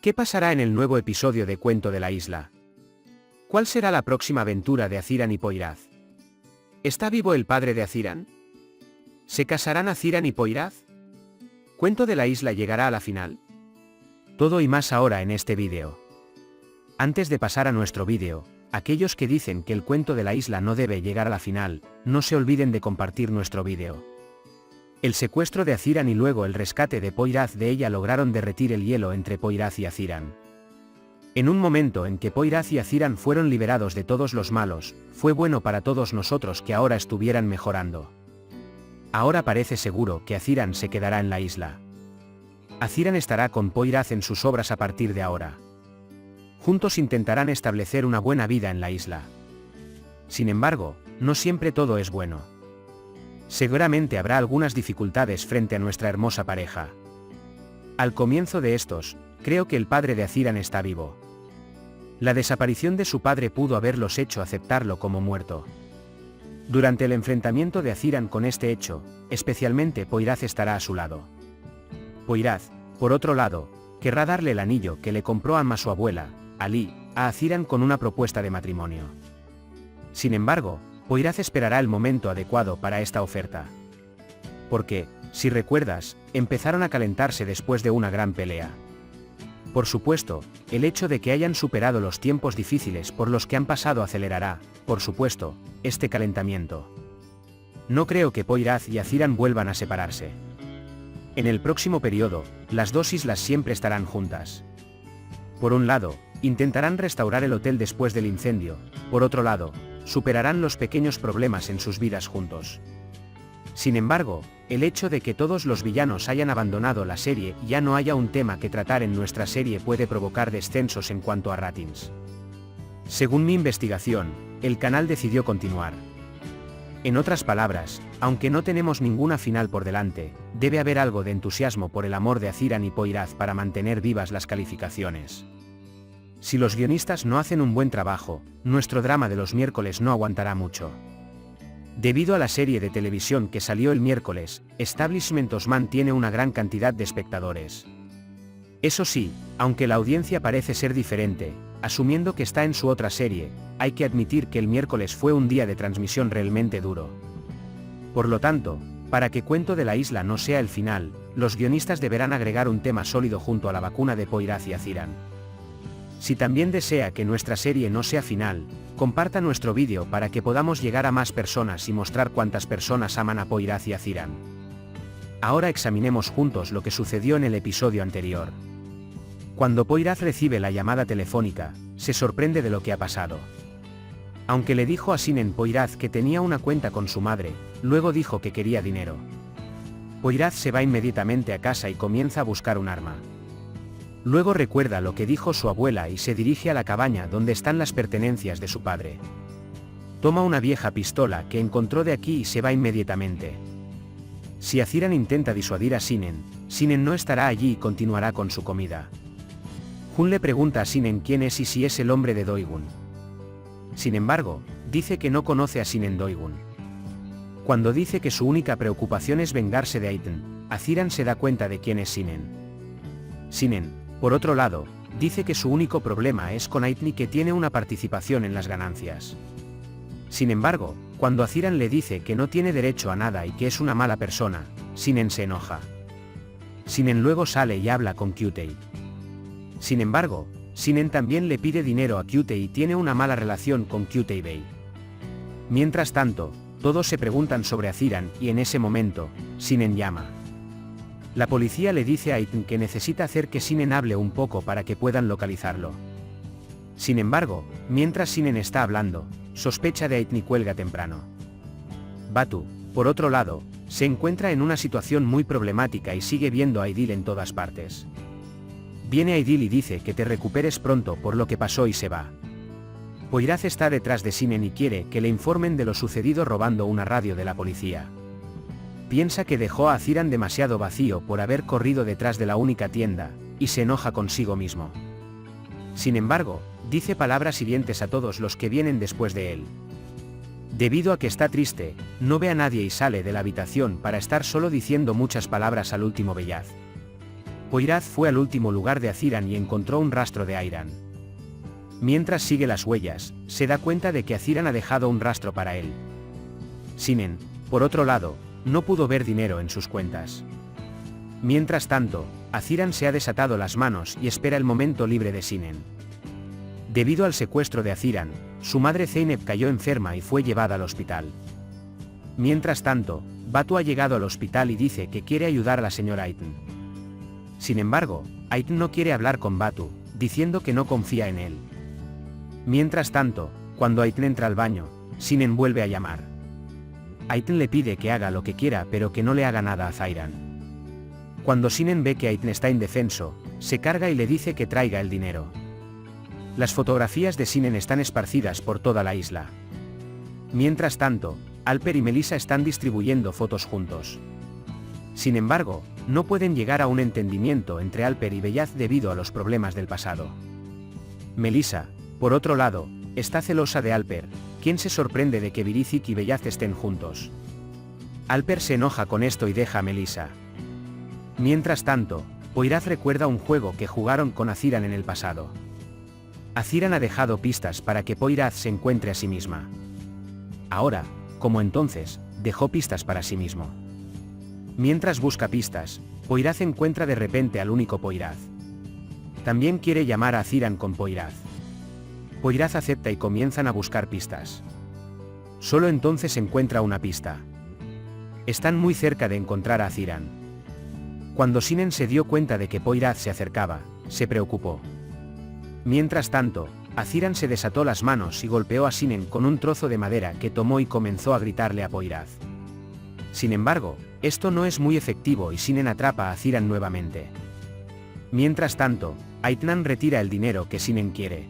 ¿Qué pasará en el nuevo episodio de Cuento de la Isla? ¿Cuál será la próxima aventura de Aziran y Poyraz? ¿Está vivo el padre de Aziran? ¿Se casarán Aziran y Poyraz? ¿Cuento de la Isla llegará a la final? Todo y más ahora en este vídeo. Antes de pasar a nuestro vídeo, aquellos que dicen que el Cuento de la Isla no debe llegar a la final, no se olviden de compartir nuestro vídeo. El secuestro de Aziran y luego el rescate de Poyraz de ella lograron derretir el hielo entre Poyraz y Aziran. En un momento en que Poyraz y Aziran fueron liberados de todos los malos, fue bueno para todos nosotros que ahora estuvieran mejorando. Ahora parece seguro que Aziran se quedará en la isla. Aziran estará con Poyraz en sus obras a partir de ahora. Juntos intentarán establecer una buena vida en la isla. Sin embargo, no siempre todo es bueno. Seguramente habrá algunas dificultades frente a nuestra hermosa pareja. Al comienzo de estos, creo que el padre de Aziran está vivo. La desaparición de su padre pudo haberlos hecho aceptarlo como muerto. Durante el enfrentamiento de Aziran con este hecho, especialmente Poyraz estará a su lado. Poyraz, por otro lado, querrá darle el anillo que le compró Amma su abuela, Ali, a Aziran con una propuesta de matrimonio. Sin embargo, Poyraz esperará el momento adecuado para esta oferta. Porque, si recuerdas, empezaron a calentarse después de una gran pelea. Por supuesto, el hecho de que hayan superado los tiempos difíciles por los que han pasado acelerará, por supuesto, este calentamiento. No creo que Poyraz y Aziran vuelvan a separarse. En el próximo periodo, las dos islas siempre estarán juntas. Por un lado, intentarán restaurar el hotel después del incendio, por otro lado, superarán los pequeños problemas en sus vidas juntos. Sin embargo, el hecho de que todos los villanos hayan abandonado la serie y ya no haya un tema que tratar en nuestra serie puede provocar descensos en cuanto a ratings. Según mi investigación, el canal decidió continuar. En otras palabras, aunque no tenemos ninguna final por delante, debe haber algo de entusiasmo por el amor de Aziran y Poyraz para mantener vivas las calificaciones. Si los guionistas no hacen un buen trabajo, nuestro drama de los miércoles no aguantará mucho. Debido a la serie de televisión que salió el miércoles, Establishment Osman tiene una gran cantidad de espectadores. Eso sí, aunque la audiencia parece ser diferente, asumiendo que está en su otra serie, hay que admitir que el miércoles fue un día de transmisión realmente duro. Por lo tanto, para que Cuento de la Isla no sea el final, los guionistas deberán agregar un tema sólido junto a la vacuna de Poyraz y Aziran. Si también desea que nuestra serie no sea final, comparta nuestro vídeo para que podamos llegar a más personas y mostrar cuántas personas aman a Poyraz y Aziran. Ahora examinemos juntos lo que sucedió en el episodio anterior. Cuando Poyraz recibe la llamada telefónica, se sorprende de lo que ha pasado. Aunque le dijo a Sinan Poyraz que tenía una cuenta con su madre, luego dijo que quería dinero. Poyraz se va inmediatamente a casa y comienza a buscar un arma. Luego recuerda lo que dijo su abuela y se dirige a la cabaña donde están las pertenencias de su padre. Toma una vieja pistola que encontró de aquí y se va inmediatamente. Si Aziran intenta disuadir a Sinan, Sinan no estará allí y continuará con su comida. Jun le pregunta a Sinan quién es y si es el hombre de Doigun. Sin embargo, dice que no conoce a Sinan Doigun. Cuando dice que su única preocupación es vengarse de Aiten, Aziran se da cuenta de quién es Sinan. Sinan, por otro lado, dice que su único problema es con Aiten y que tiene una participación en las ganancias. Sin embargo, cuando Aziran le dice que no tiene derecho a nada y que es una mala persona, Sinan se enoja. Sinan luego sale y habla con Kyutei. Sin embargo, Sinan también le pide dinero a Kyutei y tiene una mala relación con Kyutei Bey. Mientras tanto, todos se preguntan sobre Aziran y en ese momento, Sinan llama. La policía le dice a Aiten que necesita hacer que Sinan hable un poco para que puedan localizarlo. Sin embargo, mientras Sinan está hablando, sospecha de Aiten y cuelga temprano. Batu, por otro lado, se encuentra en una situación muy problemática y sigue viendo a Aidil en todas partes. Viene Aidil y dice que te recuperes pronto por lo que pasó y se va. Poyraz está detrás de Sinan y quiere que le informen de lo sucedido robando una radio de la policía. Piensa que dejó a Aziran demasiado vacío por haber corrido detrás de la única tienda, y se enoja consigo mismo. Sin embargo, dice palabras hirientes a todos los que vienen después de él. Debido a que está triste, no ve a nadie y sale de la habitación para estar solo diciendo muchas palabras al último Beyaz. Poyraz fue al último lugar de Aziran y encontró un rastro de Airan. Mientras sigue las huellas, se da cuenta de que Aziran ha dejado un rastro para él. Sinan, por otro lado, no pudo ver dinero en sus cuentas. Mientras tanto, Aziran se ha desatado las manos y espera el momento libre de Sinan. Debido al secuestro de Aziran, su madre Zeynep cayó enferma y fue llevada al hospital. Mientras tanto, Batu ha llegado al hospital y dice que quiere ayudar a la señora Ayten. Sin embargo, Ayten no quiere hablar con Batu, diciendo que no confía en él. Mientras tanto, cuando Ayten entra al baño, Sinan vuelve a llamar. Ayten le pide que haga lo que quiera pero que no le haga nada a Zairan. Cuando Sinan ve que Ayten está indefenso, se carga y le dice que traiga el dinero. Las fotografías de Sinan están esparcidas por toda la isla. Mientras tanto, Alper y Melissa están distribuyendo fotos juntos. Sin embargo, no pueden llegar a un entendimiento entre Alper y Beyaz debido a los problemas del pasado. Melissa, por otro lado, está celosa de Alper, quien se sorprende de que Birizik y Beyaz estén juntos. Alper se enoja con esto y deja a Melissa. Mientras tanto, Poyraz recuerda un juego que jugaron con Aziran en el pasado. Aziran ha dejado pistas para que Poyraz se encuentre a sí misma. Ahora, como entonces, dejó pistas para sí mismo. Mientras busca pistas, Poyraz encuentra de repente al único Poyraz. También quiere llamar a Aziran con Poyraz. Poyraz acepta y comienzan a buscar pistas. Solo entonces encuentra una pista. Están muy cerca de encontrar a Aziran. Cuando Sinan se dio cuenta de que Poyraz se acercaba, se preocupó. Mientras tanto, Aziran se desató las manos y golpeó a Sinan con un trozo de madera que tomó y comenzó a gritarle a Poyraz. Sin embargo, esto no es muy efectivo y Sinan atrapa a Aziran nuevamente. Mientras tanto, Ayten retira el dinero que Sinan quiere.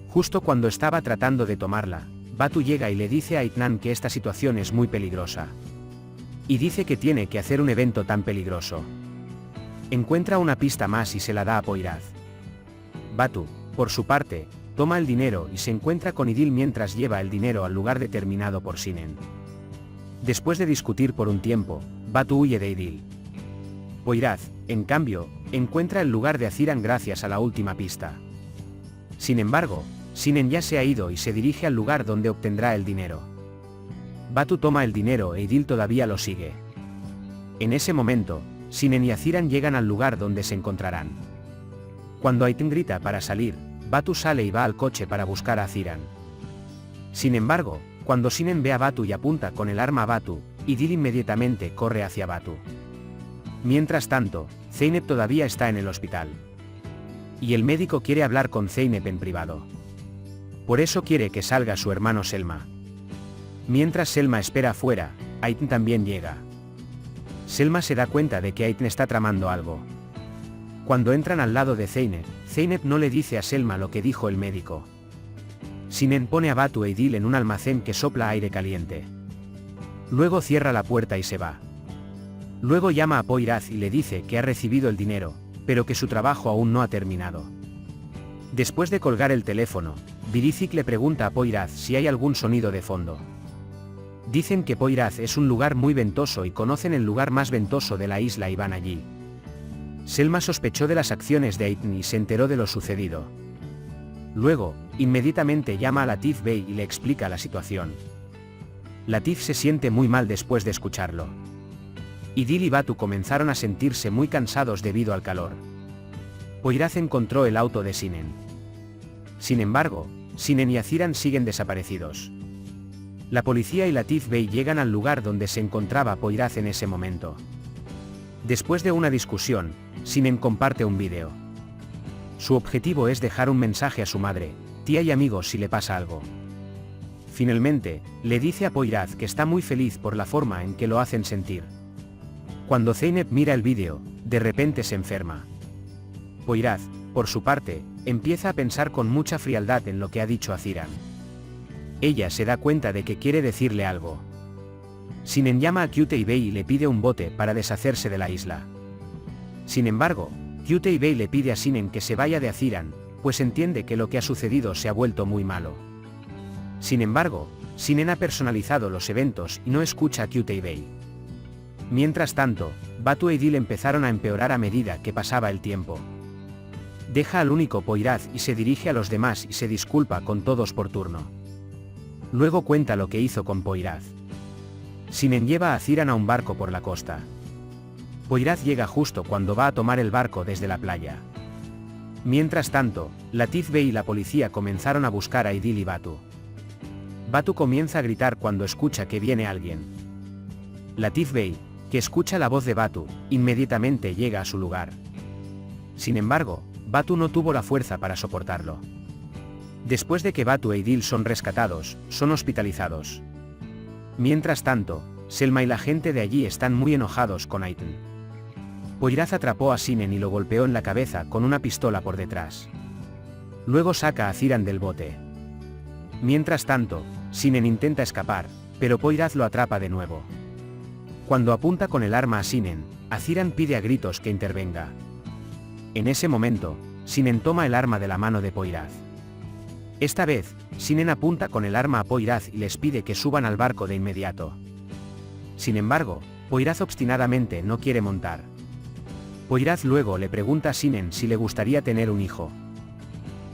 Justo cuando estaba tratando de tomarla, Batu llega y le dice a Ayten que esta situación es muy peligrosa. Y dice que tiene que hacer un evento tan peligroso. Encuentra una pista más y se la da a Poyraz. Batu, por su parte, toma el dinero y se encuentra con Idil mientras lleva el dinero al lugar determinado por Sinan. Después de discutir por un tiempo, Batu huye de Idil. Poyraz, en cambio, encuentra el lugar de Aziran gracias a la última pista. Sin embargo, Sinan ya se ha ido y se dirige al lugar donde obtendrá el dinero. Batu toma el dinero e Idil todavía lo sigue. En ese momento, Sinan y Aziran llegan al lugar donde se encontrarán. Cuando Ayten grita para salir, Batu sale y va al coche para buscar a Aziran. Sin embargo, cuando Sinan ve a Batu y apunta con el arma a Batu, Idil inmediatamente corre hacia Batu. Mientras tanto, Zeynep todavía está en el hospital. Y el médico quiere hablar con Zeynep en privado. Por eso quiere que salga su hermano Selma. Mientras Selma espera afuera, Ayten también llega. Selma se da cuenta de que Ayten está tramando algo. Cuando entran al lado de Zeynep, Zeynep no le dice a Selma lo que dijo el médico. Sinan pone a Batu e Idil en un almacén que sopla aire caliente. Luego cierra la puerta y se va. Luego llama a Poyraz y le dice que ha recibido el dinero, pero que su trabajo aún no ha terminado. Después de colgar el teléfono, Birizik le pregunta a Poyraz si hay algún sonido de fondo. Dicen que Poyraz es un lugar muy ventoso y conocen el lugar más ventoso de la isla y van allí. Selma sospechó de las acciones de Ayten y se enteró de lo sucedido. Luego, inmediatamente llama a Latif Bey y le explica la situación. Latif se siente muy mal después de escucharlo. Idil y Batu comenzaron a sentirse muy cansados debido al calor. Poyraz encontró el auto de Sinan. Sin embargo, Sinan y Aziran siguen desaparecidos. La policía y Latif Bey llegan al lugar donde se encontraba Poyraz en ese momento. Después de una discusión, Sinan comparte un vídeo. Su objetivo es dejar un mensaje a su madre, tía y amigos si le pasa algo. Finalmente, le dice a Poyraz que está muy feliz por la forma en que lo hacen sentir. Cuando Zeynep mira el vídeo, de repente se enferma. Poyraz, por su parte, empieza a pensar con mucha frialdad en lo que ha dicho Aziran. Ella se da cuenta de que quiere decirle algo. Sinan llama a Qutei Bey y le pide un bote para deshacerse de la isla. Sin embargo, Qutei Bey le pide a Sinan que se vaya de Aziran, pues entiende que lo que ha sucedido se ha vuelto muy malo. Sin embargo, Sinan ha personalizado los eventos y no escucha a Qutei Bey. Mientras tanto, Batu e Idil empezaron a empeorar a medida que pasaba el tiempo. Deja al único Poyraz y se dirige a los demás y se disculpa con todos por turno. Luego cuenta lo que hizo con Poyraz. Sinan lleva a Ziran a un barco por la costa. Poyraz llega justo cuando va a tomar el barco desde la playa. Mientras tanto, Latif Bey y la policía comenzaron a buscar a Idil y Batu. Batu comienza a gritar cuando escucha que viene alguien. Latif Bey, que escucha la voz de Batu, inmediatamente llega a su lugar. Sin embargo, Batu no tuvo la fuerza para soportarlo. Después de que Batu e Idil son rescatados, son hospitalizados. Mientras tanto, Selma y la gente de allí están muy enojados con Aitan. Poyraz atrapó a Sinan y lo golpeó en la cabeza con una pistola por detrás. Luego saca a Ziran del bote. Mientras tanto, Sinan intenta escapar, pero Poyraz lo atrapa de nuevo. Cuando apunta con el arma a Sinan, Ziran pide a gritos que intervenga. En ese momento, Sinan toma el arma de la mano de Poyraz. Esta vez, Sinan apunta con el arma a Poyraz y les pide que suban al barco de inmediato. Sin embargo, Poyraz obstinadamente no quiere montar. Poyraz luego le pregunta a Sinan si le gustaría tener un hijo.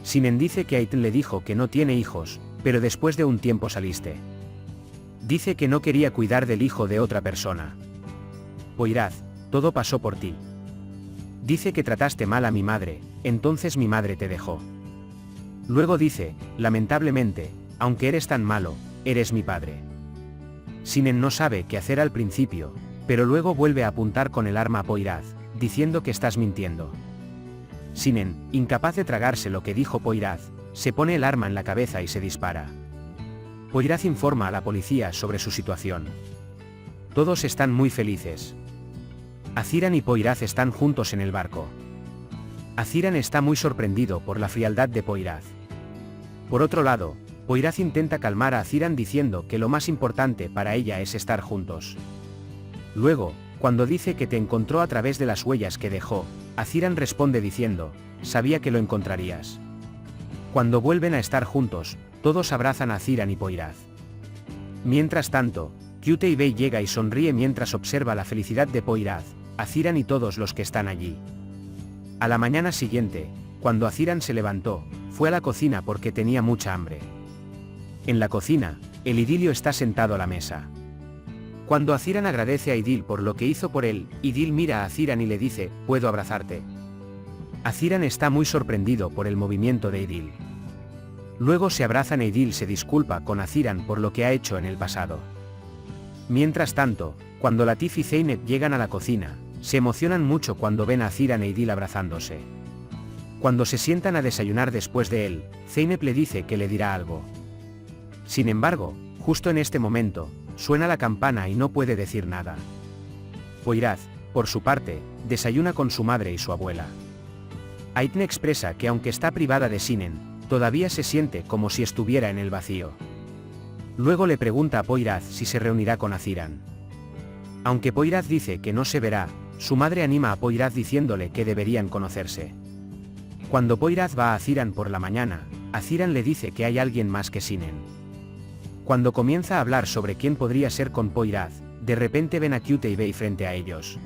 Sinan dice que Aitan le dijo que no tiene hijos, pero después de un tiempo saliste. Dice que no quería cuidar del hijo de otra persona. Poyraz, todo pasó por ti. Dice que trataste mal a mi madre, entonces mi madre te dejó. Luego dice, lamentablemente, aunque eres tan malo, eres mi padre. Sinan no sabe qué hacer al principio, pero luego vuelve a apuntar con el arma a Poyraz, diciendo que estás mintiendo. Sinan, incapaz de tragarse lo que dijo Poyraz, se pone el arma en la cabeza y se dispara. Poyraz informa a la policía sobre su situación. Todos están muy felices. Ziran y Poyraz están juntos en el barco. Ziran está muy sorprendido por la frialdad de Poyraz. Por otro lado, Poyraz intenta calmar a Ziran diciendo que lo más importante para ella es estar juntos. Luego, cuando dice que te encontró a través de las huellas que dejó, Ziran responde diciendo, sabía que lo encontrarías. Cuando vuelven a estar juntos, todos abrazan a Ziran y Poyraz. Mientras tanto, Kyutey Bey llega y sonríe mientras observa la felicidad de Poyraz, Ziran y todos los que están allí. A la mañana siguiente, cuando Ziran se levantó, fue a la cocina porque tenía mucha hambre. En la cocina, el idilio está sentado a la mesa. Cuando Ziran agradece a Idil por lo que hizo por él, Idil mira a Ziran y le dice, ¿puedo abrazarte? Ziran está muy sorprendido por el movimiento de Idil. Luego se abrazan e Idil se disculpa con Ziran por lo que ha hecho en el pasado. Mientras tanto, cuando Latif y Zeynep llegan a la cocina, se emocionan mucho cuando ven a Ziran e Idil abrazándose. Cuando se sientan a desayunar después de él, Zeynep le dice que le dirá algo. Sin embargo, justo en este momento, suena la campana y no puede decir nada. Poyraz, por su parte, desayuna con su madre y su abuela. Aitan expresa que aunque está privada de Sinan, todavía se siente como si estuviera en el vacío. Luego le pregunta a Poyraz si se reunirá con Ziran. Aunque Poyraz dice que no se verá, su madre anima a Poyraz diciéndole que deberían conocerse. Cuando Poyraz va a Ziran por la mañana, Ziran le dice que hay alguien más que Sinan. Cuando comienza a hablar sobre quién podría ser con Poyraz, de repente ven a Kyutey Bey frente a ellos.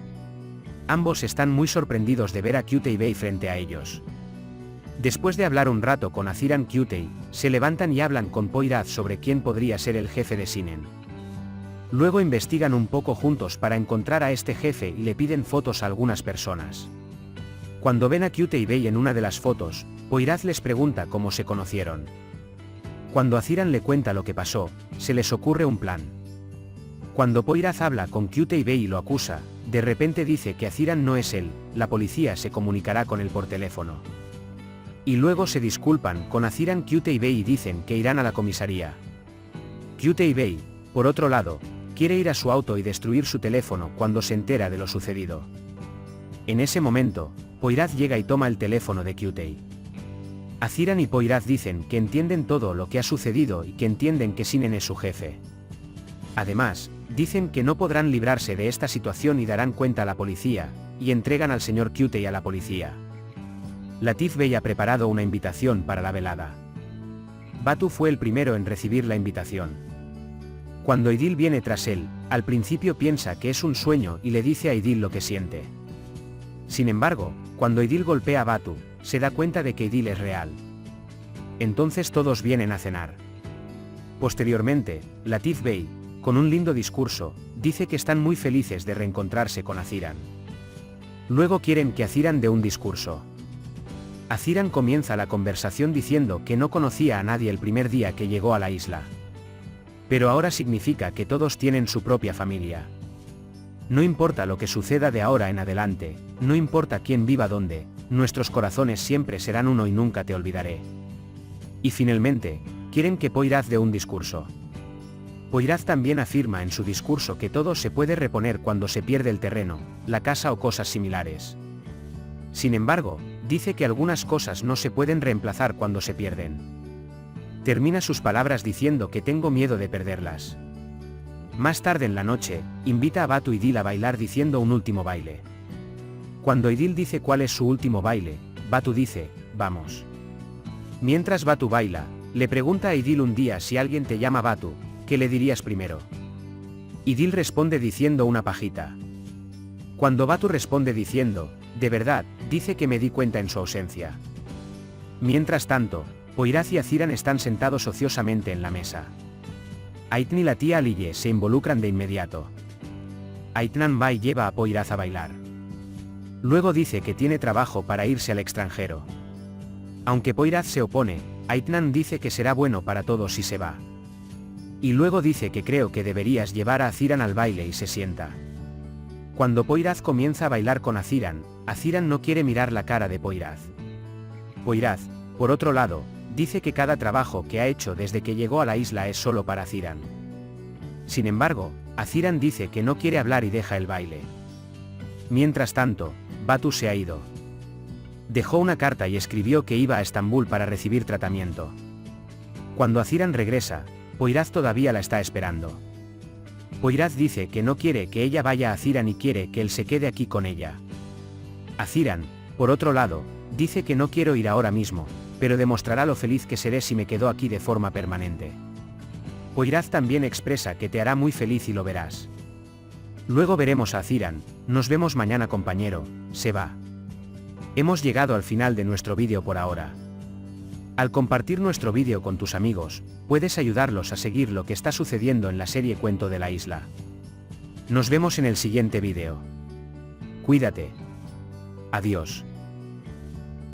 Ambos están muy sorprendidos de ver a Kyutey Bey frente a ellos. Después de hablar un rato con Ziran Kyutey, se levantan y hablan con Poyraz sobre quién podría ser el jefe de Sinan. Luego investigan un poco juntos para encontrar a este jefe y le piden fotos a algunas personas. Cuando ven a Kyutey Bey en una de las fotos, Poyraz les pregunta cómo se conocieron. Cuando Ziran le cuenta lo que pasó, se les ocurre un plan. Cuando Poyraz habla con Kyutey Bey y lo acusa, de repente dice que Ziran no es él, la policía se comunicará con él por teléfono. Y luego se disculpan con Ziran Kyutey Bey y dicen que irán a la comisaría. Kyutey Bey, por otro lado, quiere ir a su auto y destruir su teléfono cuando se entera de lo sucedido. En ese momento, Poyraz llega y toma el teléfono de Kyutey. Ziran y Poyraz dicen que entienden todo lo que ha sucedido y que entienden que Sinan es su jefe. Además, dicen que no podrán librarse de esta situación y darán cuenta a la policía, y entregan al señor Kyutey a la policía. Latif Bey ha preparado una invitación para la velada. Batu fue el primero en recibir la invitación. Cuando Idil viene tras él, Al principio piensa que es un sueño y le dice a Idil lo que siente. Sin embargo, cuando Idil golpea a Batu, se da cuenta de que Idil es real. Entonces todos vienen a cenar. Posteriormente, Latif Bey, con un lindo discurso, dice que están muy felices de reencontrarse con Aziran. Luego quieren que Aziran dé un discurso. Aziran comienza la conversación diciendo que no conocía a nadie el primer día que llegó a la isla. Pero ahora significa que todos tienen su propia familia. No importa lo que suceda de ahora en adelante, no importa quién viva dónde, nuestros corazones siempre serán uno y nunca te olvidaré. Y finalmente, quieren que Poyraz dé un discurso. Poyraz también afirma en su discurso que todo se puede reponer cuando se pierde el terreno, la casa o cosas similares. Sin embargo, dice que algunas cosas no se pueden reemplazar cuando se pierden. Termina sus palabras diciendo que tengo miedo de perderlas. Más tarde en la noche, invita a Batu y Idil a bailar diciendo un último baile. Cuando Idil dice cuál es su último baile, Batu dice, vamos. Mientras Batu baila, le pregunta a Idil un día si alguien te llama Batu, ¿qué le dirías primero? Idil responde diciendo una pajita. Cuando Batu responde diciendo, de verdad, dice que me di cuenta en su ausencia. Mientras tanto, Poyraz y Aziran están sentados ociosamente en la mesa. Aitn y la tía Aliye se involucran de inmediato. Aitnan va y lleva a Poyraz a bailar. Luego dice que tiene trabajo para irse al extranjero. Aunque Poyraz se opone, Aitnan dice que será bueno para todos si se va. Y luego dice que creo que deberías llevar a Aziran al baile y se sienta. Cuando Poyraz comienza a bailar con Aziran, Aziran no quiere mirar la cara de Poyraz. Poyraz, por otro lado, dice que cada trabajo que ha hecho desde que llegó a la isla es solo para Aziran. Sin embargo, Aziran dice que no quiere hablar y deja el baile. Mientras tanto, Batu se ha ido. Dejó una carta y escribió que iba a Estambul para recibir tratamiento. Cuando Aziran regresa, Poyraz todavía la está esperando. Poyraz dice que no quiere que ella vaya a Aziran y quiere que él se quede aquí con ella. Aziran, por otro lado, dice que no quiero ir ahora mismo, pero demostrará lo feliz que seré si me quedo aquí de forma permanente. Poyraz también expresa que te hará muy feliz y lo verás. Luego veremos a Aziran, nos vemos mañana compañero, se va. Hemos llegado al final de nuestro vídeo por ahora. Al compartir nuestro vídeo con tus amigos, puedes ayudarlos a seguir lo que está sucediendo en la serie Cuento de la Isla. Nos vemos en el siguiente vídeo. Cuídate. Adiós.